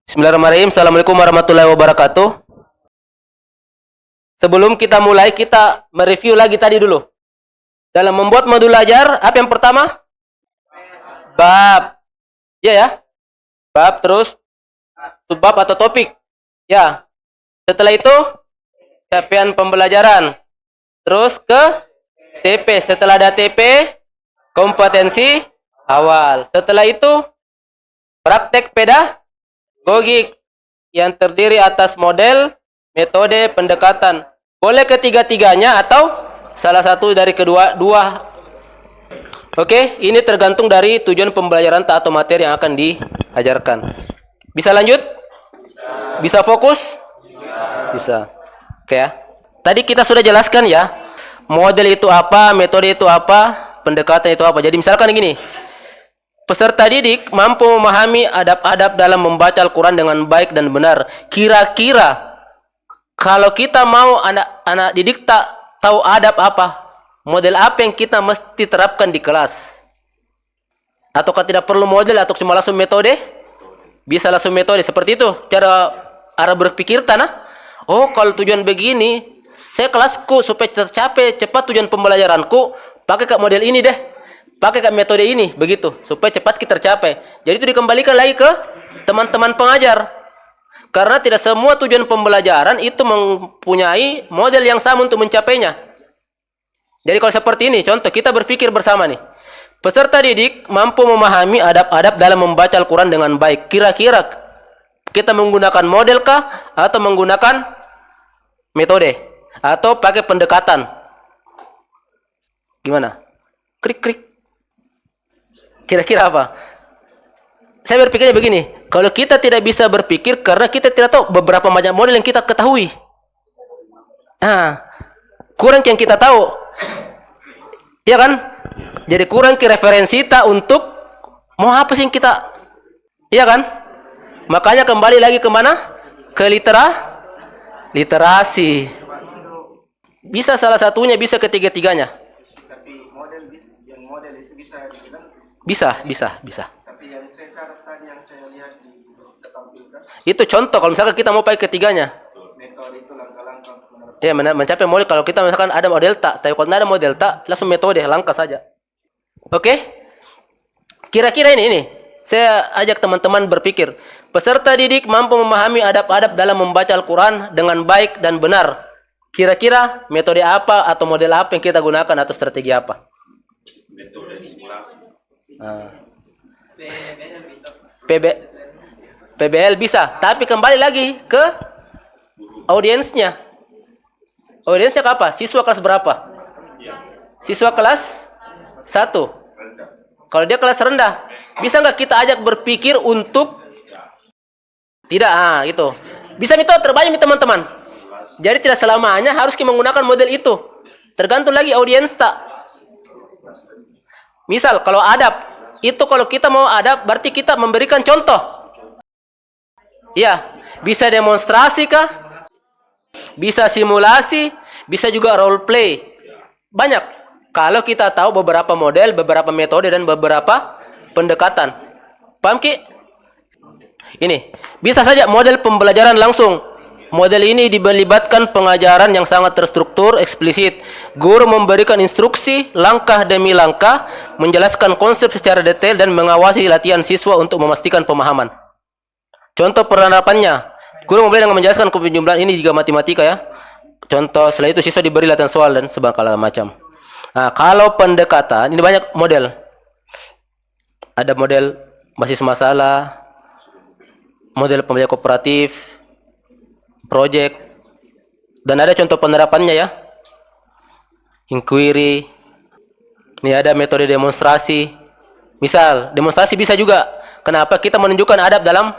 Bismillahirrahmanirrahim. Assalamualaikum warahmatullahi wabarakatuh. Sebelum kita mulai, kita mereview lagi tadi dulu. Dalam membuat modul ajar, apa yang pertama? Bab. Ya. Bab, terus subbab atau topik. Ya. Setelah itu, capaian pembelajaran. Terus ke TP. Setelah ada TP, kompetensi awal. Setelah itu, praktek pedagogik yang terdiri atas model, metode, pendekatan. Boleh ketiga-tiganya atau salah satu dari dua. Oke, ini tergantung dari tujuan pembelajaran atau materi yang akan diajarkan. Bisa lanjut? Bisa fokus? Bisa. Oke ya. Tadi kita sudah jelaskan ya, model itu apa, metode itu apa, pendekatan itu apa. Jadi misalkan gini, peserta didik mampu memahami adab-adab dalam membaca Al-Quran dengan baik dan benar. Kira-kira kalau kita mau anak-anak didik tak tahu adab apa, model apa yang kita mesti terapkan di kelas? Ataukah tidak perlu model atau cuma langsung metode? Bisa langsung metode seperti itu cara arah berpikir tanah. Oh, kalau tujuan begini, saya kelasku supaya tercapai cepat tujuan pembelajaranku, pakai ke model ini deh. Pakai ke metode ini, begitu, supaya cepat kita tercapai. Jadi itu dikembalikan lagi ke teman-teman pengajar. Karena tidak semua tujuan pembelajaran itu mempunyai model yang sama untuk mencapainya. Jadi kalau seperti ini, contoh kita berpikir bersama nih. Peserta didik mampu memahami adab-adab dalam membaca Al-Quran dengan baik. Kira-kira kita menggunakan model kah? Atau menggunakan metode? Atau pakai pendekatan? Gimana? Krik-krik. Kira-kira apa? Saya berpikirnya begini, kalau kita tidak bisa berpikir karena kita tidak tahu beberapa macam model yang kita ketahui. Kurang yang kita tahu. Ya kan? Jadi kurang ke referensi kita untuk mau apa sih yang kita. Iya kan? Makanya kembali lagi ke mana? Ke literasi. Bisa salah satunya, bisa ketiga-tiganya. Tapi model itu bisa dibilang. Bisa. Tapi yang saya catat tadi yang saya lihat di tampilkan. Itu contoh kalau misalkan kita mau pakai ketiganya. Metode itu langkah-langkah. Ya, mencapai model. Kalau kita misalkan ada model tak, tapi kalau tidak ada model tak, langsung metode, langkah saja. Oke? Kira-kira ini. Saya ajak teman-teman berpikir. Peserta didik mampu memahami adab-adab dalam membaca Al-Quran dengan baik dan benar. Kira-kira metode apa atau model apa yang kita gunakan atau strategi apa? Metode simulasi. PBL bisa, tapi kembali lagi ke audiensnya. Audiensnya apa? Siswa kelas berapa? Siswa kelas 1. Kalau dia kelas rendah, bisa nggak kita ajak berpikir untuk tidak? Gitu. Bisa metode terbanyak teman-teman. Jadi tidak selamanya harus kita menggunakan model itu. Tergantung lagi audiens tak. Misal kalau adab, itu kalau kita mau adab berarti kita memberikan contoh. Ya, bisa demonstrasi kah? Bisa simulasi, bisa juga role play. Banyak. Kalau kita tahu beberapa model, beberapa metode dan beberapa pendekatan. Paham Ki? Ini, bisa saja model pembelajaran langsung. Model ini melibatkan pengajaran yang sangat terstruktur, eksplisit. Guru memberikan instruksi langkah demi langkah, menjelaskan konsep secara detail dan mengawasi latihan siswa untuk memastikan pemahaman. Contoh penerapannya, guru mulai dengan menjelaskan penjumlahan ini juga matematika ya. Contoh, setelah itu siswa diberi latihan soal dan sebagainya macam. Kalau pendekatan, ini banyak model. Ada model basis masalah, model pembelajaran kooperatif, project, dan ada contoh penerapannya ya. Inquiry. Ini ada metode demonstrasi. Misal, demonstrasi bisa juga. Kenapa? Kita menunjukkan adab dalam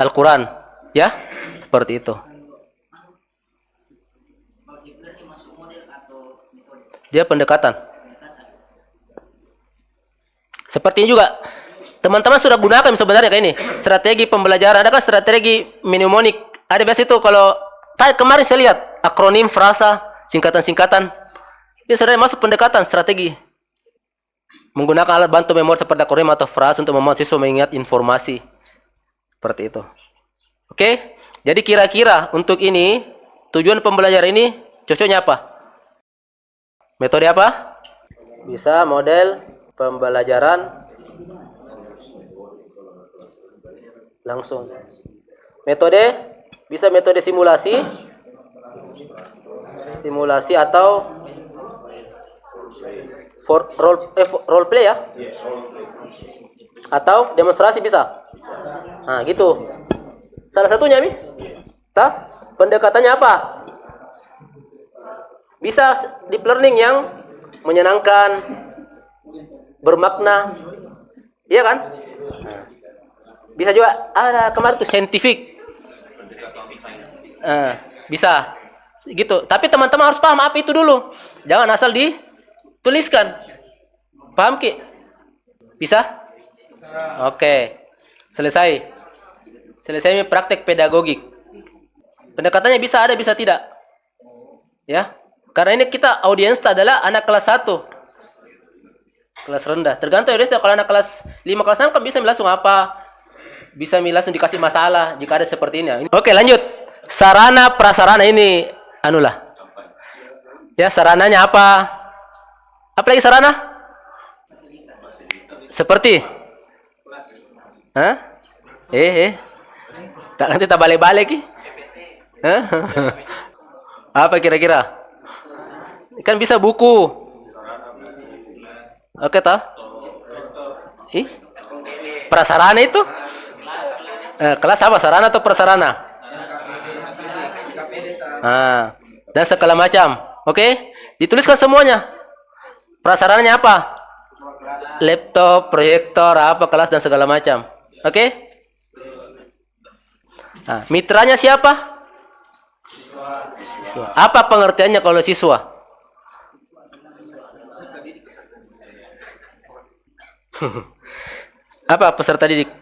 Al-Quran. Ya, seperti itu. Dia pendekatan. Seperti ini juga. Teman-teman sudah gunakan sebenarnya kayak ini. Strategi pembelajaran. Ada kan strategi mnemonik. Ada biasa itu kalau kemarin saya lihat akronim, frasa, singkatan-singkatan. Ini sebenarnya masuk pendekatan strategi. Menggunakan alat bantu memori seperti akronim atau frasa untuk membuat siswa mengingat informasi. Seperti itu. Oke? Jadi kira-kira untuk ini, tujuan pembelajaran ini cocoknya apa? Metode apa? Bisa model pembelajaran langsung. Metode bisa metode simulasi atau role play ya, atau demonstrasi bisa. Nah gitu. Salah satunya nih, pendekatannya apa? Bisa deep learning yang menyenangkan, bermakna, iya kan? Bisa juga ada kemarin tuh scientific, bisa gitu. Tapi teman-teman harus paham apa itu dulu. Jangan asal dituliskan. Paham Ki? Bisa? Oke. Selesai ini praktek pedagogik. Pendekatannya bisa ada, bisa tidak. Ya. Karena ini kita audiens adalah anak kelas 1. Kelas rendah. Tergantung ya, kalau anak kelas 5, kelas 6 kan bisa langsung apa? Bisa langsung dikasih masalah jika ada seperti ini. Oke, lanjut. Sarana prasarana ini anulah. Ya, sarananya apa? Apa lagi sarana? Seperti tak nanti tak balik-balik. Apa kira-kira? Kan bisa buku. Oke toh? Prasarana itu? Kelas apa? Sarana atau prasarana? Dan segala macam. Oke? Dituliskan semuanya. Prasarananya apa? Laptop, proyektor, apa kelas dan segala macam. Oke? Nah, mitranya siapa? Siswa. Apa pengertiannya kalau siswa? Apa peserta didik?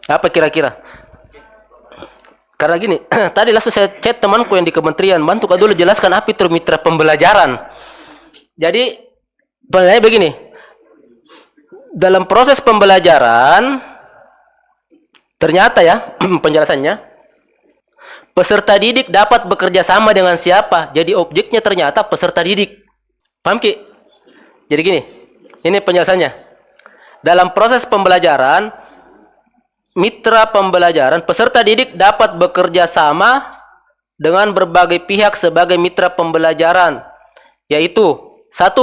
Apa kira-kira? Karena gini, tadi langsung saya chat temanku yang di kementerian, bantu kau dulu jelaskan apa itu mitra pembelajaran. Jadi, pertanyaannya begini, dalam proses pembelajaran, ternyata ya, penjelasannya, peserta didik dapat bekerja sama dengan siapa? Jadi objeknya ternyata peserta didik. Paham Ki? Jadi gini, ini penjelasannya. Dalam proses pembelajaran, mitra pembelajaran, peserta didik dapat bekerja sama dengan berbagai pihak sebagai mitra pembelajaran, yaitu 1.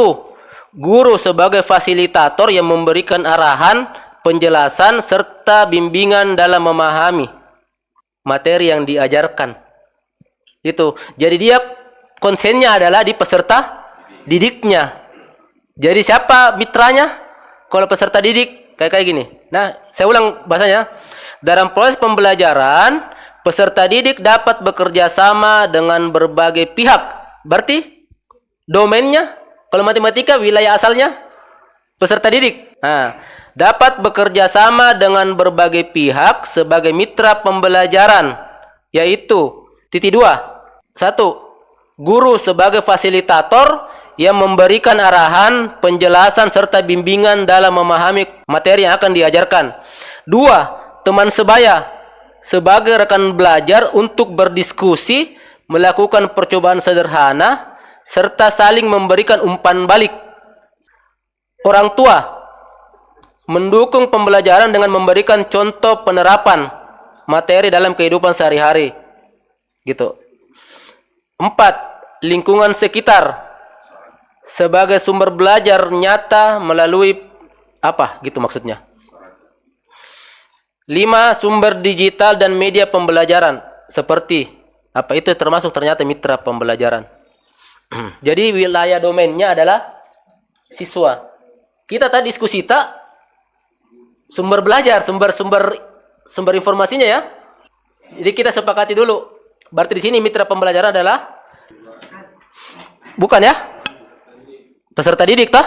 Guru sebagai fasilitator yang memberikan arahan, penjelasan, serta bimbingan dalam memahami materi yang diajarkan. Itu. Jadi dia konsennya adalah di peserta didiknya. Jadi siapa mitranya? Kalau peserta didik kayak gini. Nah, saya ulang bahasanya. Dalam proses pembelajaran, peserta didik dapat bekerja sama dengan berbagai pihak. Berarti domainnya, kalau matematika wilayah asalnya peserta didik. Nah, dapat bekerja sama dengan berbagai pihak sebagai mitra pembelajaran, yaitu 2. 1. Guru sebagai fasilitator yang memberikan arahan, penjelasan, serta bimbingan dalam memahami materi yang akan diajarkan. 2. Teman sebaya sebagai rekan belajar untuk berdiskusi, melakukan percobaan sederhana, serta saling memberikan umpan balik. Orang tua mendukung pembelajaran dengan memberikan contoh penerapan materi dalam kehidupan sehari-hari. Gitu. 4. Lingkungan sekitar sebagai sumber belajar nyata melalui apa? Gitu maksudnya. 5. Sumber digital dan media pembelajaran seperti apa? Itu termasuk ternyata mitra pembelajaran. Jadi wilayah domainnya adalah siswa. Kita tadi diskusi sumber belajar, sumber informasinya ya. Jadi kita sepakati dulu. Berarti di sini mitra pembelajaran adalah bukan ya? Peserta didik toh?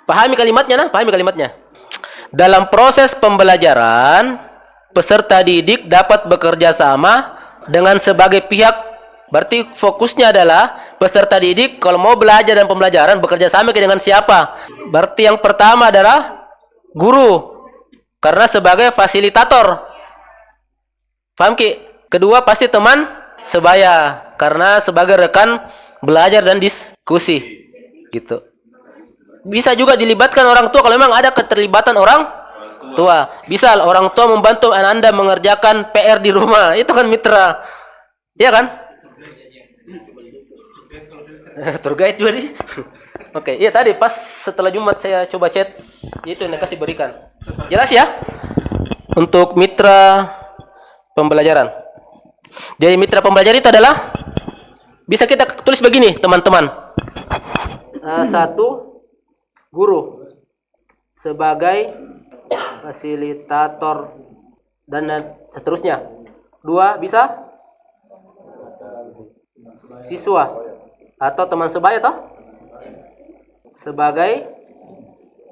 Pahami kalimatnya nah, pahami kalimatnya. Dalam proses pembelajaran, peserta didik dapat bekerja sama dengan sebagai pihak Berarti fokusnya adalah peserta didik kalau mau belajar dan pembelajaran bekerja sama dengan siapa? Berarti yang pertama adalah guru. Karena sebagai fasilitator. Paham Ki? Kedua pasti teman sebaya. Karena sebagai rekan belajar dan diskusi. Gitu. Bisa juga dilibatkan orang tua kalau memang ada keterlibatan orang tua. Bisa orang tua membantu Anda mengerjakan PR di rumah. Itu kan mitra. Iya kan? Tour guide juga nih. Oke, iya tadi pas setelah Jumat saya coba chat, itu yang kasih berikan. Jelas ya? Untuk mitra pembelajaran. Jadi mitra pembelajaran itu adalah bisa kita tulis begini, teman-teman. Satu, guru sebagai fasilitator dan seterusnya. Dua, bisa siswa atau teman sebaya toh sebagai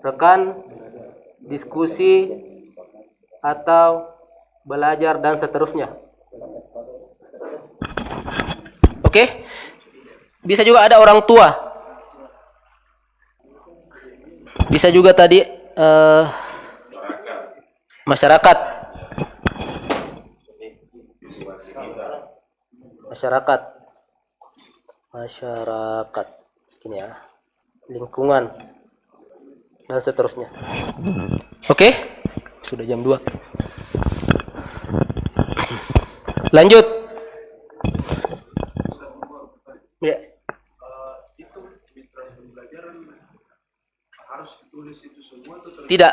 rekan diskusi atau belajar dan seterusnya. Oke? Bisa juga ada orang tua. Bisa juga tadi masyarakat. Masyarakat ini ya, lingkungan dan seterusnya. Oke? Sudah jam 2. Lanjut. Ya. Itu mitra pembelajaran harus ditulis itu semua atau Tidak,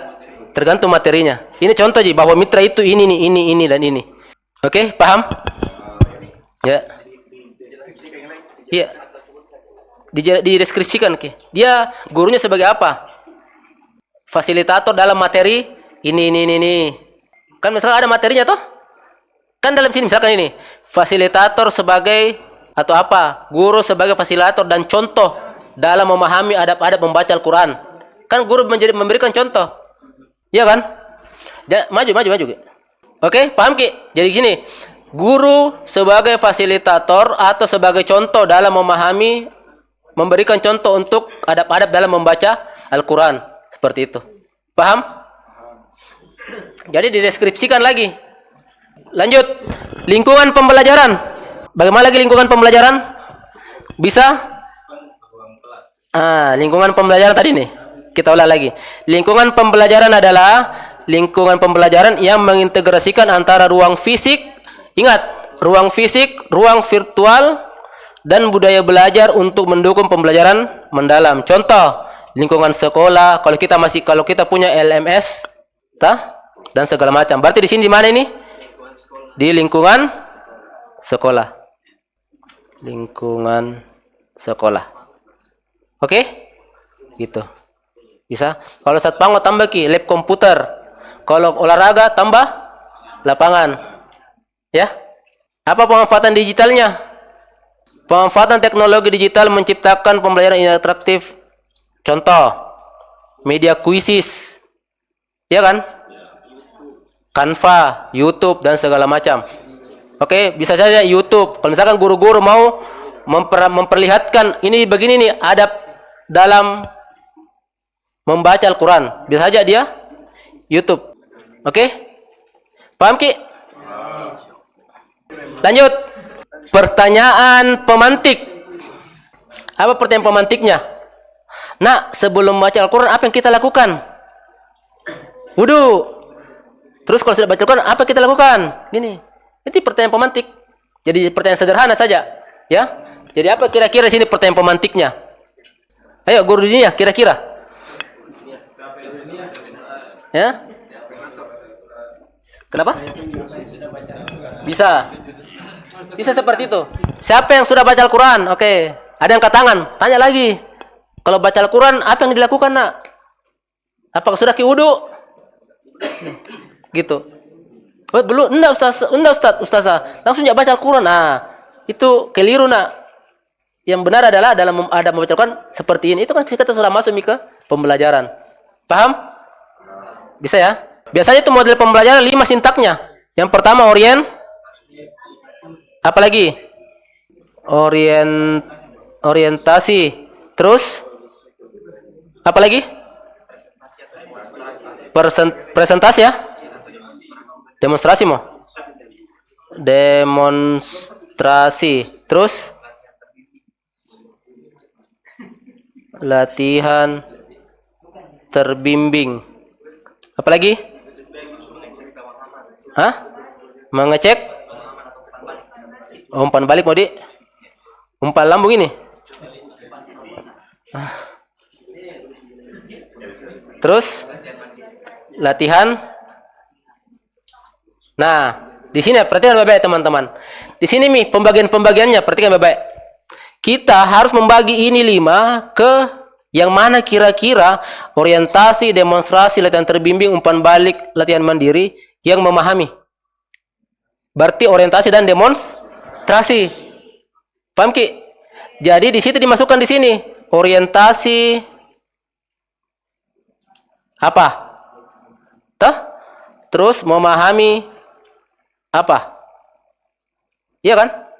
tergantung materinya. Ini contoh Ji, bahwa mitra itu ini nih, ini dan ini. Oke, paham? Ya. Iya. Dideskripsikan Ki. Dia gurunya sebagai apa? Fasilitator dalam materi ini. Kan misalkan ada materinya toh? Kan dalam sini misalkan ini, fasilitator sebagai atau apa? Guru sebagai fasilitator dan contoh dalam memahami adab-adab membaca Al-Qur'an. Kan guru memberikan contoh. Iya kan? Maju. Oke, paham Ki? Jadi gini, guru sebagai fasilitator atau sebagai contoh dalam memahami, memberikan contoh untuk adab-adab dalam membaca Al-Quran. Seperti itu. Paham? Jadi dideskripsikan lagi. Lanjut. Lingkungan pembelajaran. Bagaimana lagi lingkungan pembelajaran? Bisa? Lingkungan pembelajaran tadi nih. Kita ulang lagi. Lingkungan pembelajaran adalah lingkungan pembelajaran yang mengintegrasikan antara ruang fisik, ingat, ruang fisik, ruang virtual, dan budaya belajar untuk mendukung pembelajaran mendalam. Contoh, lingkungan sekolah, kalau kita punya LMS, dan segala macam. Berarti di sini di mana ini? Di lingkungan sekolah. Lingkungan sekolah. Oke? Gitu. Bisa. Kalau Satpam tambah Ki, lab komputer. Kalau olahraga tambah lapangan. Ya? Apa pemanfaatan digitalnya? Pemanfaatan teknologi digital menciptakan pembelajaran yang atraktif. Contoh, media kuisis. Ya kan? Canva, YouTube dan segala macam. Oke, bisa saja YouTube. Kalau misalkan guru-guru mau memperlihatkan ini begini nih adab dalam membaca Al-Quran, bisa saja dia YouTube. Oke? Paham Ki? Lanjut. Pertanyaan pemantik. Apa pertanyaan pemantiknya? Nah, sebelum baca Al-Quran apa yang kita lakukan? Wudu. Terus kalau sudah baca Al-Quran apa kita lakukan? Gini. Itu pertanyaan pemantik. Jadi pertanyaan sederhana saja, ya. Jadi apa kira-kira sini pertanyaan pemantiknya? Ayo guru dunia kira-kira. Ya? Kenapa? Bisa. Bisa seperti itu. Siapa yang sudah baca Al-Quran? Oke. Ada yang angkat tangan. Tanya lagi. Kalau baca Al-Quran, apa yang dilakukan, nak? Apakah sudah wudu? Gitu. Belum. Enggak, Ustazah. Langsung ya baca Al-Quran. Nah, itu keliru, nak. Yang benar adalah dalam ada membaca Al-Quran seperti ini. Itu kan kita sudah masuk ke pembelajaran. Paham? Bisa ya? Biasanya itu model pembelajaran 5 sintaknya. Yang pertama orient. Apalagi? orientasi. Terus apa lagi? Presentasi ya? Demonstrasi mau? Demonstrasi. Terus latihan terbimbing. Apa lagi? Hah? Mengecek umpan balik mau di umpan lambung ini. Terus latihan. Nah, di sini perhatikan baik-baik teman-teman. Di sini nih pembagian-pembagiannya, perhatikan baik-baik. Kita harus membagi ini 5 ke yang mana kira-kira orientasi, demonstrasi, latihan terbimbing, umpan balik, latihan mandiri yang memahami. Berarti orientasi dan demonstrasi. Paham Ki? Jadi di situ dimasukkan di sini orientasi apa? Toh? Terus memahami apa? Iya kan?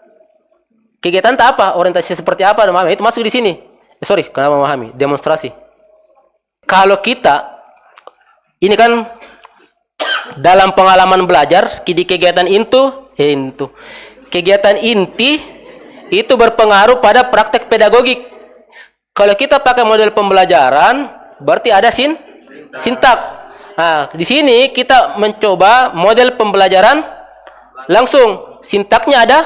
Kegiatan tak apa? Orientasi seperti apa? Memahami. Itu masuk di sini. Kenapa memahami? Demonstrasi. Kalau kita ini kan dalam pengalaman belajar di kegiatan kegiatan inti itu berpengaruh pada praktek pedagogik. Kalau kita pakai model pembelajaran, berarti ada sintak. Nah, di sini kita mencoba model pembelajaran langsung. Sintaknya ada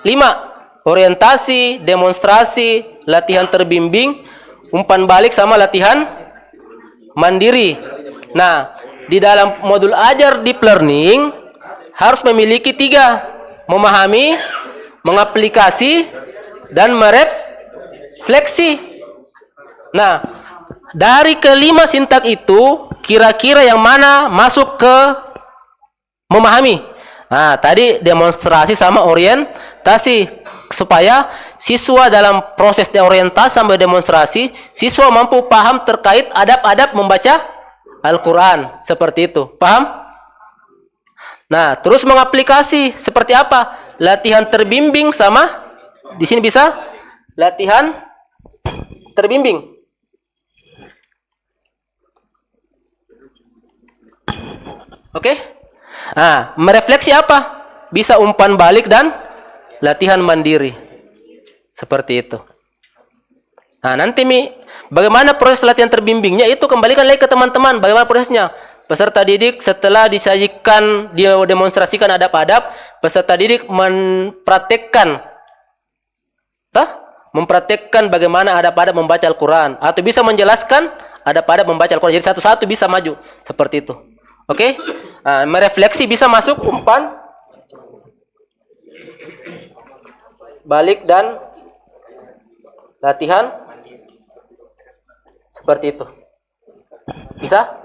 5. Orientasi, demonstrasi, latihan terbimbing, umpan balik sama latihan mandiri. Nah, di dalam modul ajar deep learning harus memiliki 3. Memahami, mengaplikasi, dan merefleksi. Nah, dari kelima sintak itu, kira-kira yang mana masuk ke memahami? Nah, tadi demonstrasi sama orientasi. Supaya siswa dalam proses orientasi sampai demonstrasi, siswa mampu paham terkait adab-adab membaca Al-Quran. Seperti itu. Paham? Nah, terus mengaplikasi seperti apa? Latihan terbimbing sama, di sini bisa latihan terbimbing. Oke? Nah, merefleksi apa? Bisa umpan balik dan latihan mandiri. Seperti itu. Nah, nanti bagaimana proses latihan terbimbingnya itu kembalikan lagi ke teman-teman. Bagaimana prosesnya? Peserta didik setelah disajikan, dia demonstrasikan adab-adab, peserta didik mempraktekkan bagaimana adab-adab membaca Al-Quran. Atau bisa menjelaskan adab-adab membaca Al-Quran. Jadi satu-satu bisa maju. Seperti itu. Oke? Nah, merefleksi bisa masuk umpan balik dan latihan seperti itu. Bisa?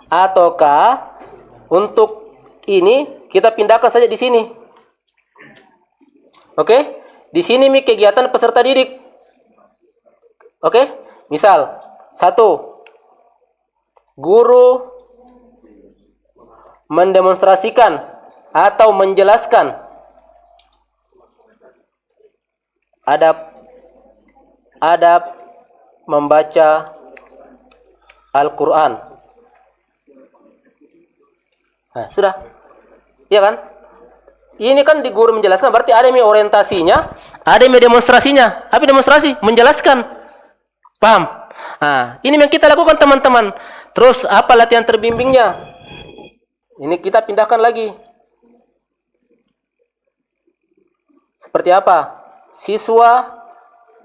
Ataukah untuk ini kita pindahkan saja di sini. Oke? Di sini kegiatan peserta didik. Oke? Misal 1. Guru mendemonstrasikan atau menjelaskan adab membaca Al-Quran. Nah, sudah. Iya kan? Ini kan di guru menjelaskan, berarti ada orientasinya, ada demonstrasinya. Apa demonstrasi? Menjelaskan. Paham? Nah, ini yang kita lakukan teman-teman. Terus apa latihan terbimbingnya? Ini kita pindahkan lagi. Seperti apa? Siswa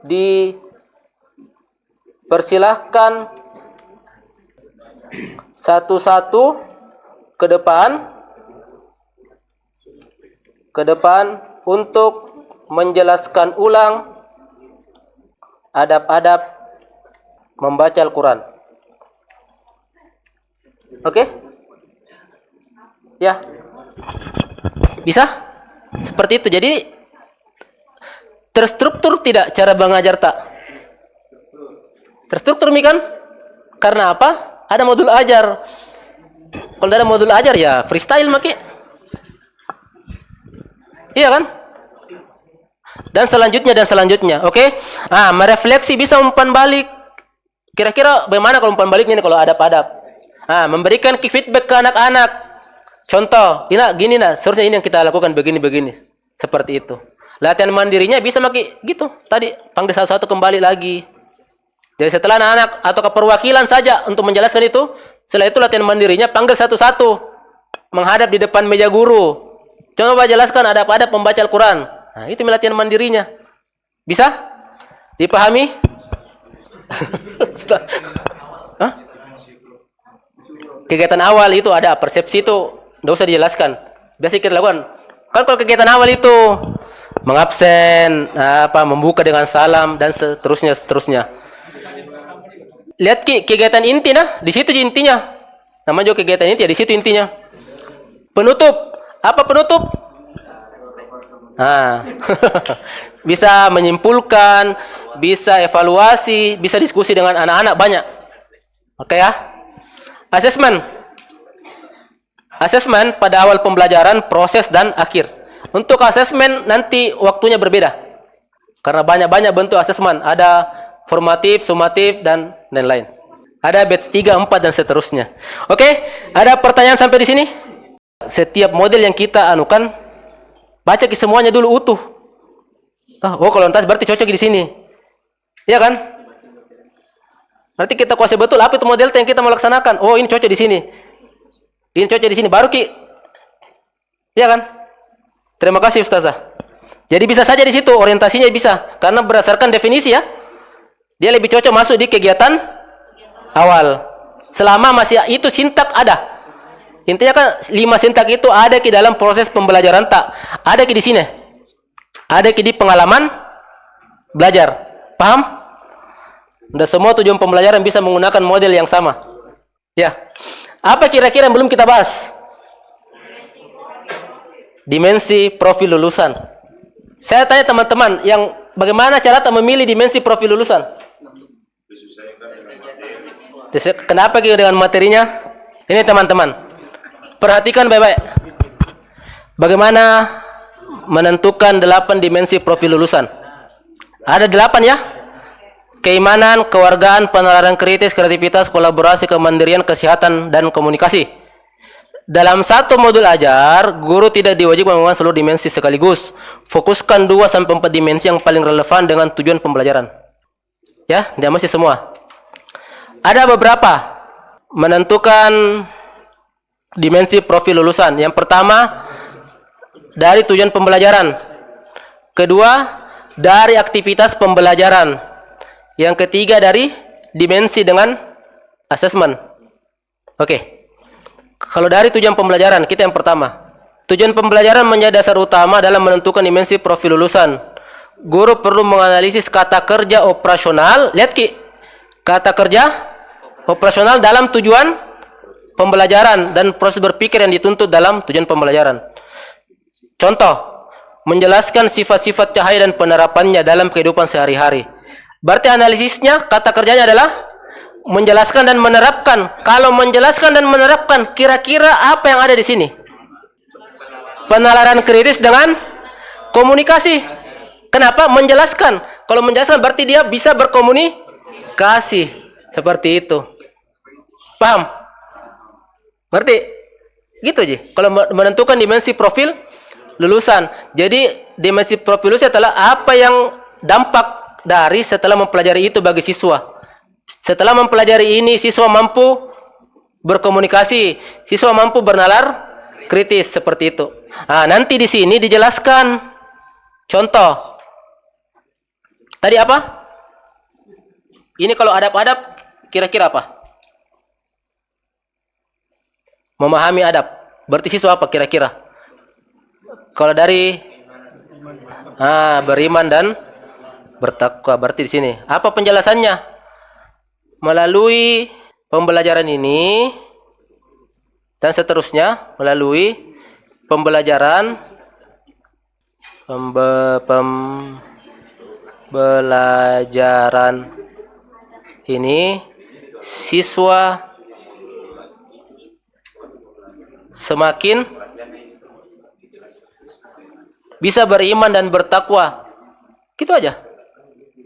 dipersilahkan satu-satu ke depan untuk menjelaskan ulang adab-adab membaca Al-Quran. Oke? Ya. Bisa? Seperti itu. Jadi terstruktur tidak cara mengajar tak? Terstruktur kan? Karena apa? Ada modul ajar. Kalau ada modul ajar ya freestyle maki. Iya kan? dan selanjutnya. Oke? Merefleksi bisa umpan balik. Kira-kira bagaimana kalau umpan baliknya ini kalau adab-adab? Memberikan feedback ke anak-anak. Contoh, gini nah, seharusnya ini yang kita lakukan begini. Seperti itu. Latihan mandirinya bisa pakai gitu. Tadi panggil satu-satu kembali lagi. Jadi setelah anak-anak atau keperwakilan saja untuk menjelaskan itu, setelah itu latihan mandirinya panggil satu-satu menghadap di depan meja guru. Coba jelaskan adab-adab membaca Al-Quran. Nah, itu latihan mandirinya. Bisa? Dipahami? Hah? Kegiatan awal itu ada persepsi itu tidak usah dijelaskan. Biasa kita lakukan. Kan kalau kegiatan awal itu mengabsen, membuka dengan salam dan seterusnya. Lihat kegiatan inti di situ intinya. Namanya juga kegiatan inti, di situ intinya. Penutup. Apa penutup? Bisa menyimpulkan, bisa evaluasi, bisa diskusi dengan anak-anak banyak. Oke ya? Asesmen pada awal pembelajaran, proses dan akhir. Untuk asesmen nanti waktunya berbeda. Karena banyak bentuk asesmen. Ada formatif, sumatif dan lain-lain. Ada batch 3, 4 dan seterusnya. Oke, ada pertanyaan sampai di sini? Setiap model yang kita anukan, baca semuanya dulu utuh. Kalau lantas berarti cocok di sini. Iya kan? Berarti kita kuasai betul apa itu model yang kita mau laksanakan. Ini cocok di sini. Ini cocok di sini baru Iya kan? Terima kasih Ustazah. Jadi bisa saja di situ orientasinya bisa karena berdasarkan definisi ya. Dia lebih cocok masuk di kegiatan awal. Selama masih itu sintak ada. Intinya kan 5 sintak itu ada di dalam proses pembelajaran tak. Ada di sini. Ada di pengalaman belajar. Paham? Udah semua tujuan pembelajaran bisa menggunakan model yang sama. Ya. Apa kira-kira yang belum kita bahas? Dimensi profil lulusan. Saya tanya teman-teman yang bagaimana cara memilih dimensi profil lulusan? Kenapa dengan materinya? Ini teman-teman. Perhatikan baik-baik. Bagaimana menentukan 8 dimensi profil lulusan? Ada 8 ya? Keimanan, kewargaan, penalaran kritis, kreativitas, kolaborasi, kemandirian, kesehatan, dan komunikasi. Dalam satu modul ajar, guru tidak diwajibkan menguasai seluruh dimensi sekaligus. Fokuskan 2-4 dimensi yang paling relevan dengan tujuan pembelajaran. Ya, dia masih semua. Ada beberapa menentukan dimensi profil lulusan. Yang pertama, dari tujuan pembelajaran. Kedua, dari aktivitas pembelajaran. Yang ketiga, dari dimensi dengan asesmen. Oke. Kalau dari tujuan pembelajaran, kita yang pertama. Tujuan pembelajaran menjadi dasar utama dalam menentukan dimensi profil lulusan. Guru perlu menganalisis kata kerja operasional. Lihat kata kerja operasional dalam tujuan pembelajaran dan proses berpikir yang dituntut dalam tujuan pembelajaran. Contoh, menjelaskan sifat-sifat cahaya dan penerapannya dalam kehidupan sehari-hari. Berarti analisisnya, kata kerjanya adalah menjelaskan dan menerapkan. Kalau menjelaskan dan menerapkan, kira-kira apa yang ada di sini? Penalaran kritis dengan komunikasi. Kenapa? Menjelaskan. Kalau menjelaskan berarti dia bisa berkomunikasi. Seperti itu. Paham? Ngerti? Gitu aja. Kalau menentukan dimensi profil lulusan. Jadi dimensi profil lulusan adalah apa yang dampak dari setelah mempelajari itu bagi siswa. Setelah mempelajari ini, siswa mampu berkomunikasi, siswa mampu bernalar kritis, seperti itu. Nanti di sini dijelaskan. Contoh. Tadi apa? Ini kalau adab-adab, kira-kira apa? Memahami adab. Berarti siswa apa kira-kira? Kalau dari beriman dan bertakwa. Berarti di sini. Apa penjelasannya? Melalui pembelajaran ini dan seterusnya, melalui pembelajaran ini siswa semakin bisa beriman dan bertakwa Gitu aja.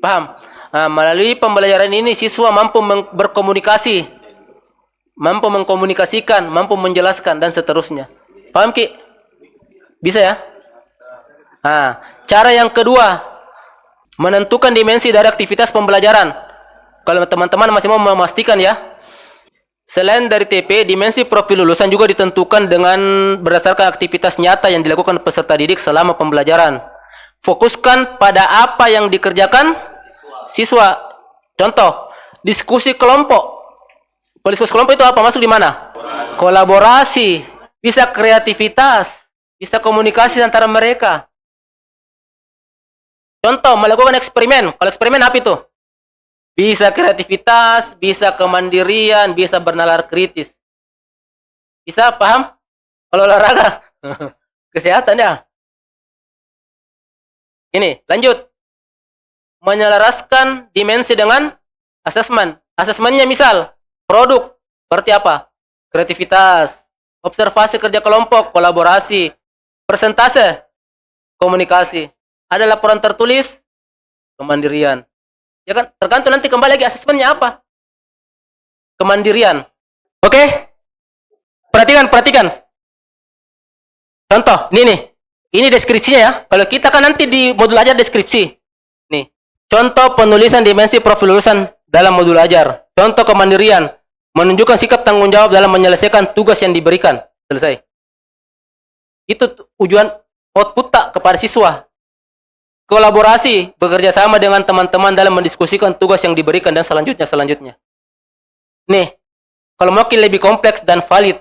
Paham? Nah, melalui pembelajaran ini siswa mampu berkomunikasi, mampu mengkomunikasikan, mampu menjelaskan dan seterusnya. Paham Ki? Bisa ya? Nah, cara yang kedua, menentukan dimensi dari aktivitas pembelajaran. Kalau teman-teman masih mau memastikan ya, selain dari TP, dimensi profil lulusan juga ditentukan dengan berdasarkan aktivitas nyata yang dilakukan peserta didik selama pembelajaran. Fokuskan pada apa yang dikerjakan siswa. Contoh, diskusi kelompok. Diskusi kelompok itu apa? Masuk di mana? Kolaborasi, bisa kreativitas, bisa komunikasi antara mereka. Contoh, melakukan eksperimen. Kalau eksperimen apa itu? Bisa kreativitas, bisa kemandirian, bisa bernalar kritis. Bisa paham? Kalau olahraga, kesehatan ya. Ini, lanjut. Menyelaraskan dimensi dengan asesmen. Asesmennya misal, produk, berarti apa? Kreativitas, observasi kerja kelompok, kolaborasi, persentase, komunikasi. Ada laporan tertulis, kemandirian. Ya kan? Tergantung nanti kembali lagi asesmennya apa. Kemandirian. Oke? Perhatikan. Contoh, ini nih. Ini deskripsinya ya. Kalau kita kan nanti di modul ajar deskripsi. Nih. Contoh penulisan dimensi profil lulusan dalam modul ajar. Contoh kemandirian. Menunjukkan sikap tanggung jawab dalam menyelesaikan tugas yang diberikan. Selesai. Itu tujuan output tak kepada siswa. Kolaborasi, bekerja sama dengan teman-teman dalam mendiskusikan tugas yang diberikan dan selanjutnya. Nih, kalau mau lebih kompleks dan valid.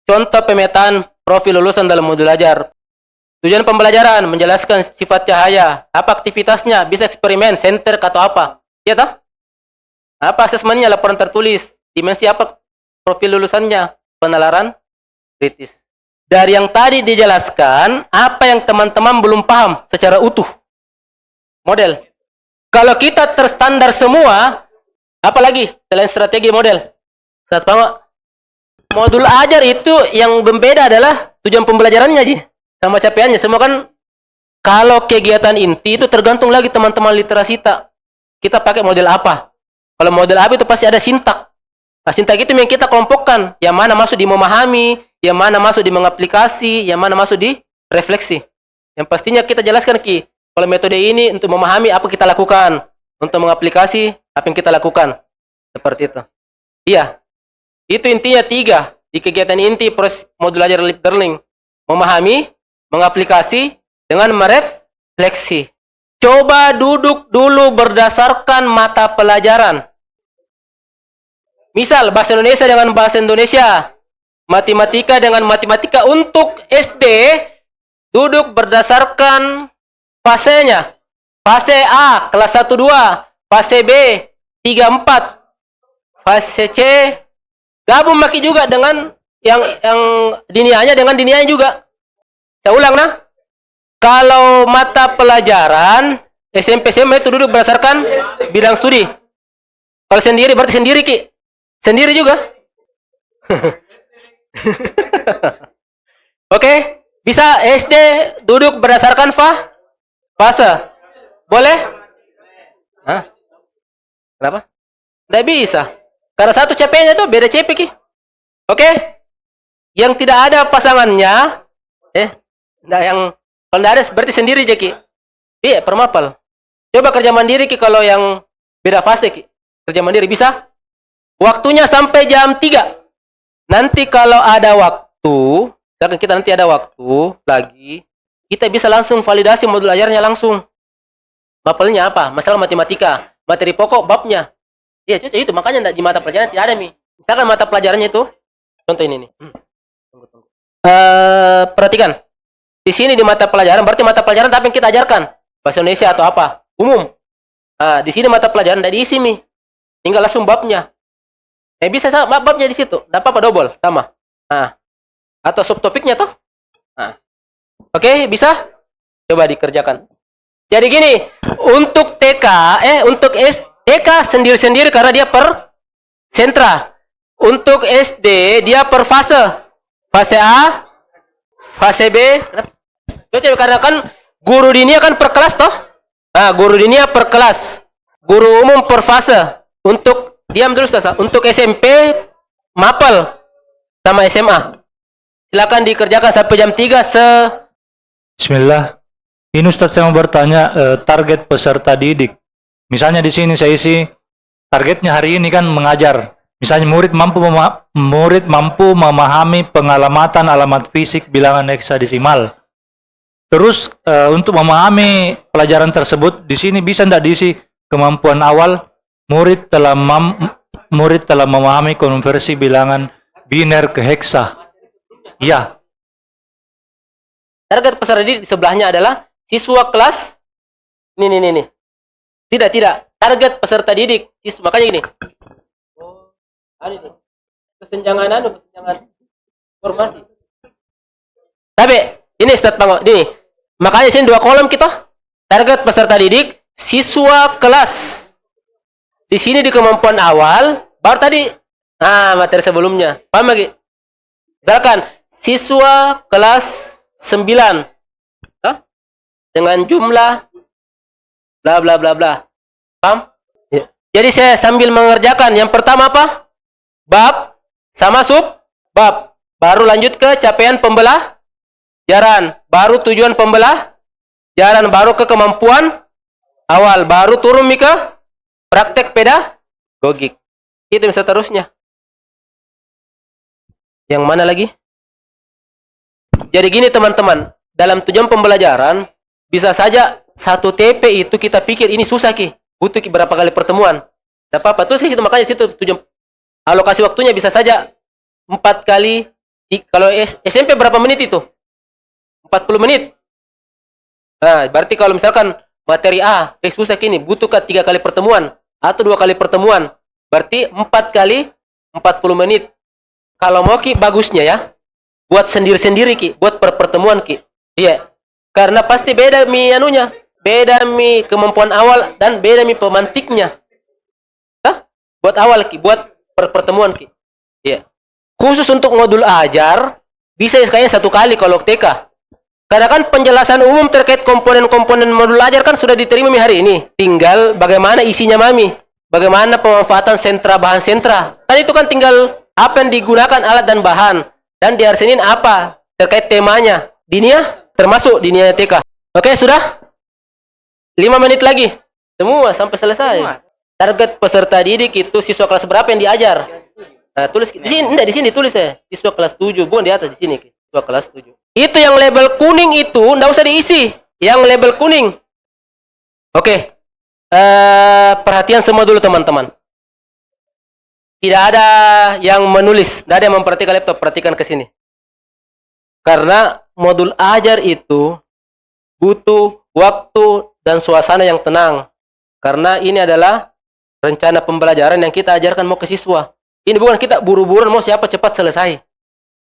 Contoh pemetaan profil lulusan dalam modul ajar. Tujuan pembelajaran, menjelaskan sifat cahaya, apa aktivitasnya, bisa eksperimen, center atau apa. Ya toh? Apa asesmennya, laporan tertulis, dimensi apa profil lulusannya, penalaran kritis. Dari yang tadi dijelaskan, apa yang teman-teman belum paham secara utuh? Model. Kalau kita terstandar semua, apa lagi selain strategi model? Saat paham? Modul ajar itu yang berbeda adalah tujuan pembelajarannya, Ji. Sama capaiannya. Semua kan, kalau kegiatan inti itu tergantung lagi teman-teman literasi tak. Kita pakai model apa? Kalau model apa itu pasti ada sintak. Nah, sintak itu yang kita kelompokkan. Yang mana masuk di memahami, yang mana masuk di mengaplikasi, yang mana masuk di refleksi. Yang pastinya kita jelaskan, Ki. Kalau metode ini untuk memahami apa kita lakukan. Untuk mengaplikasi apa yang kita lakukan. Seperti itu. Iya. Itu intinya 3. Di kegiatan inti proses modul ajar lived learning. Memahami, mengaplikasi, dengan merefleksi. Coba duduk dulu berdasarkan mata pelajaran. Misal, bahasa Indonesia dengan bahasa Indonesia. Matematika dengan matematika. Untuk SD, duduk berdasarkan fasenya. Fase A, kelas 1-2. Fase B, 3-4. Fase C, gabung maki juga dengan yang dinianya dengan dinianya juga. Saya ulang nah. Kalau mata pelajaran SMP SMA itu duduk berdasarkan bidang studi. Kalau sendiri berarti sendiri, Ki. Sendiri juga. Oke, bisa SD duduk berdasarkan fase. Boleh? Hah? Kenapa? Tidak bisa. Karena satu CP-nya itu beda CP, Ki. Oke? Yang tidak ada pasangannya, yang kalau tidak ada berarti sendiri, Ki. Iya, permapal. Coba kerja mandiri, Ki, kalau yang beda fase, Ki. Kerja mandiri bisa? Waktunya sampai jam 3. Nanti kalau ada waktu, misalkan kita nanti ada waktu lagi, kita bisa langsung validasi modul ajarnya langsung. Mapelnya apa? Masalah matematika, materi pokok, babnya. Iya, itu makanya di mata pelajaran tidak ada, Mi. Misalkan mata pelajarannya itu, contoh ini nih. Tunggu. Perhatikan. Di sini di mata pelajaran, berarti mata pelajaran apa yang kita ajarkan? Bahasa Indonesia atau apa? Umum. Nah, di sini mata pelajaran tidak diisi, Mi. Tinggal langsung babnya. Bisa sama babnya di situ. Tidak apa-apa double, sama. Nah, atau subtopiknya tuh. Nah. Oke, bisa? Coba dikerjakan. Jadi gini, untuk TK, untuk TK sendiri-sendiri karena dia per sentra. Untuk SD dia per fase. Fase A, fase B. Coba karena kan guru dinia kan per kelas toh. Guru dinia per kelas, guru umum per fase. Untuk diam dulu Ustaz. Untuk SMP mapel sama SMA. Silakan dikerjakan sampai jam 3 Bismillah. Ini Ustadz saya mau bertanya target peserta didik. Misalnya di sini saya isi targetnya hari ini kan mengajar. Misalnya murid mampu memahami pengalamatan alamat fisik bilangan heksadesimal. Terus untuk memahami pelajaran tersebut di sini bisa tidak diisi kemampuan awal murid telah memahami konversi bilangan biner ke heksa. Ya. target peserta didik di sebelahnya adalah siswa kelas ini. Tidak. Target peserta didik makanya gini. Ada nih. Kesenjangan informasi. Tapi ini Ustaz Bang, ini. Makanya sini 2 kolom kita. Target peserta didik siswa kelas. Di sini di kemampuan awal, baru tadi materi sebelumnya. Paham lagi? Misalkan siswa kelas 9 dengan jumlah bla bla bla bla. Paham? Ya. Jadi saya sambil mengerjakan yang pertama apa? Bab sama sub bab. Baru lanjut ke capaian pembelajaran, baru tujuan pembelajaran, baru ke kemampuan awal, baru turun ke praktek pedagogik. Itu bisa terusnya. Yang mana lagi? Jadi gini teman-teman, dalam tujuan pembelajaran bisa saja 1 TP itu kita pikir ini susah butuh berapa kali pertemuan. Tidak apa-apa, terus situ makanya situ tujuan alokasi waktunya bisa saja 4 kali. Kalau SMP berapa menit itu? 40 menit. Nah, berarti kalau misalkan materi A susah butuh 3 kali pertemuan atau 2 kali pertemuan. Berarti 4 kali 40 menit. Kalau mau bagusnya ya, buat sendiri-sendiri buat per pertemuan Iya. Karena pasti beda anunya, beda kemampuan awal dan beda pemantiknya. Buat awal buat per pertemuan Iya. Khusus untuk modul ajar bisa kayaknya 1 kali kalau TK. Karena kan penjelasan umum terkait komponen-komponen modul ajar kan sudah diterima hari ini. Tinggal bagaimana isinya bagaimana pemanfaatan sentra bahan sentra. Kan itu kan tinggal apa yang digunakan alat dan bahan. Dan di hari Senin apa terkait temanya. Dinia termasuk dinia TK. Oke, sudah? 5 menit lagi. Semua sampai selesai. Target peserta didik itu siswa kelas berapa yang diajar? Nah, tulis di sini, di sini tulis siswa kelas 7, bukan di atas di sini, siswa kelas 7. Itu yang label kuning itu enggak usah diisi, yang label kuning. Oke. Perhatian semua dulu teman-teman. Tidak ada yang menulis, tidak ada yang memperhatikan laptop, perhatikan ke sini. Karena modul ajar itu butuh waktu dan suasana yang tenang. Karena ini adalah rencana pembelajaran yang kita ajarkan mau ke siswa. Ini bukan kita buru-buru mau siapa cepat selesai.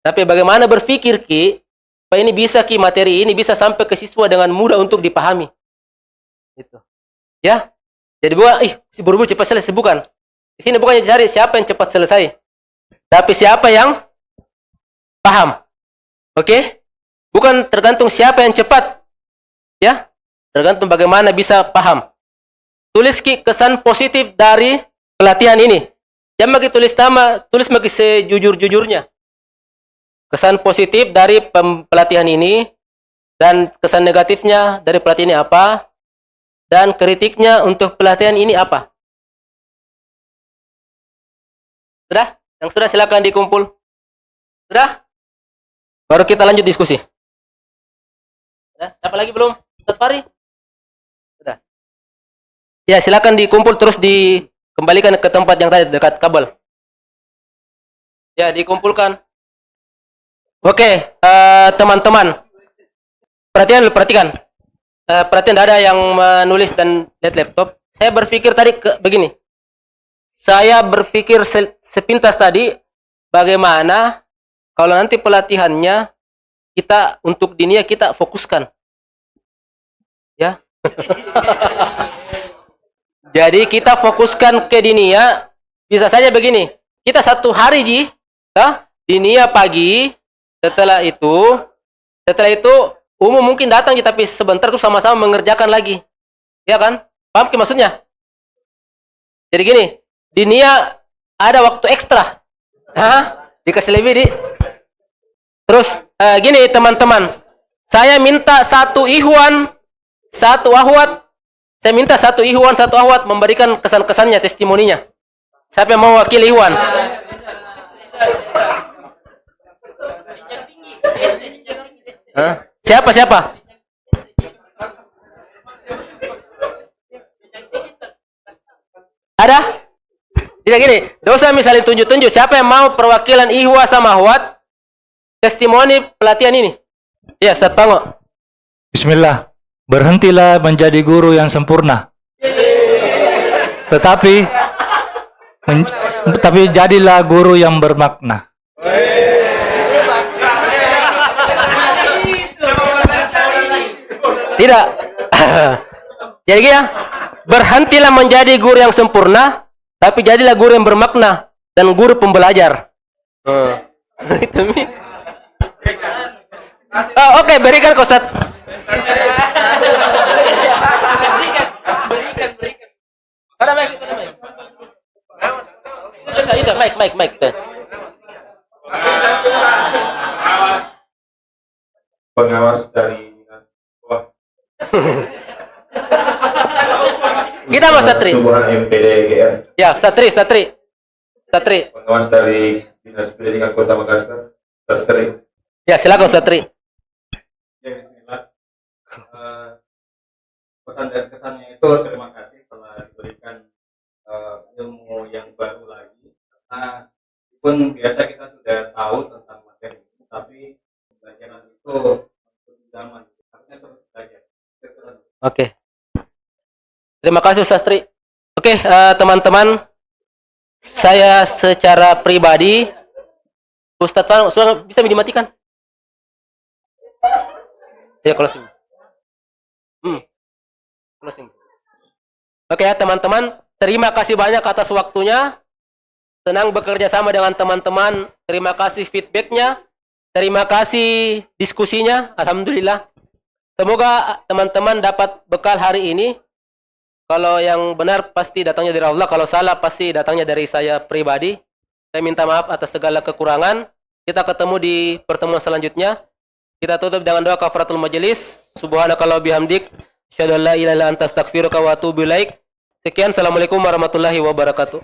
Tapi bagaimana berpikir supaya ini bisa materi ini bisa sampai ke siswa dengan mudah untuk dipahami. Gitu. Ya. Jadi bukan si buru-buru cepat selesai, bukan. Di sini bukannya cari siapa yang cepat selesai. Tapi siapa yang paham. Oke? Bukan tergantung siapa yang cepat. Ya. Tergantung bagaimana bisa paham. Tulis kesan positif dari pelatihan ini. Jangan bagi tulis tulis bagi sejujur-jujurnya. Kesan positif dari pelatihan ini dan kesan negatifnya dari pelatihan ini apa? Dan kritiknya untuk pelatihan ini apa? Sudah? Yang sudah silakan dikumpul. Sudah? Baru kita lanjut diskusi. Sudah? Apa lagi belum? Ustaz Fari? Sudah. Ya, silakan dikumpul terus dikembalikan ke tempat yang tadi dekat kabel. Ya, dikumpulkan. Oke, teman-teman. Perhatikan. Perhatian tidak ada yang menulis dan lihat laptop. Saya berpikir tadi begini. Saya berpikir sepintas tadi bagaimana kalau nanti pelatihannya kita untuk dinia kita fokuskan. Ya. Jadi kita fokuskan ke dinia, bisa saja begini. Kita 1 hari dinia pagi, setelah itu umum mungkin datang tapi sebentar tuh sama-sama mengerjakan lagi. Ya kan? Paham ke maksudnya? Jadi gini, di Nia ada waktu ekstra. Hah? Dikasih lebih di. Terus gini teman-teman, saya minta satu ikhwan, satu ahwat. Saya minta satu ikhwan, satu ahwat memberikan kesan-kesannya, testimoninya. Siapa yang mau wakil ikhwan? Hah? Siapa? Ada? Tidak gini, dosa misalnya tunjuk-tunjuk. Siapa yang mau perwakilan ihwa sama ahwat? Testimoni pelatihan ini. Ya, Ustaz Pango. Bismillah. Berhentilah menjadi guru yang sempurna. Tetapi jadilah guru yang bermakna. Tidak. Jadi ya, berhentilah menjadi guru yang sempurna, tapi jadilah guru yang bermakna dan guru pembelajar. Itu Mi. Oke, berikan ke Ustaz. Ada mic itu, itu mic. Pengawas dari Kita Mas Satri. Hubungan MPD GR. Ya, Satri. Pengawas dari Dinas Pendidikan Kota Makassar. Satri. Ya, silakan Satri. Ya, bismillah. Pesan dan kesannya itu terima kasih telah diberikan ilmu yang baru lagi. Karena pun biasa kita sudah tahu tentang materi, tapi pelajaran itu zaman harusnya terus belajar. Oke. Terima kasih Ustaz Tri. Oke, teman-teman, saya secara pribadi, Ustaz Fang, suara bisa dimatikan? Ya, closing. Closing. Oke ya teman-teman, terima kasih banyak atas waktunya. Senang bekerja sama dengan teman-teman. Terima kasih feedbacknya. Terima kasih diskusinya. Alhamdulillah. Semoga teman-teman dapat bekal hari ini. Kalau yang benar pasti datangnya dari Allah. Kalau salah pasti datangnya dari saya pribadi. Saya minta maaf atas segala kekurangan. Kita ketemu di pertemuan selanjutnya. Kita tutup dengan doa kafaratul majelis. Subhanakallah bihamdik. Asyhadu an la ilaha illa anta astaghfiruka wa atubu ilaik. Sekian, assalamualaikum warahmatullahi wabarakatuh.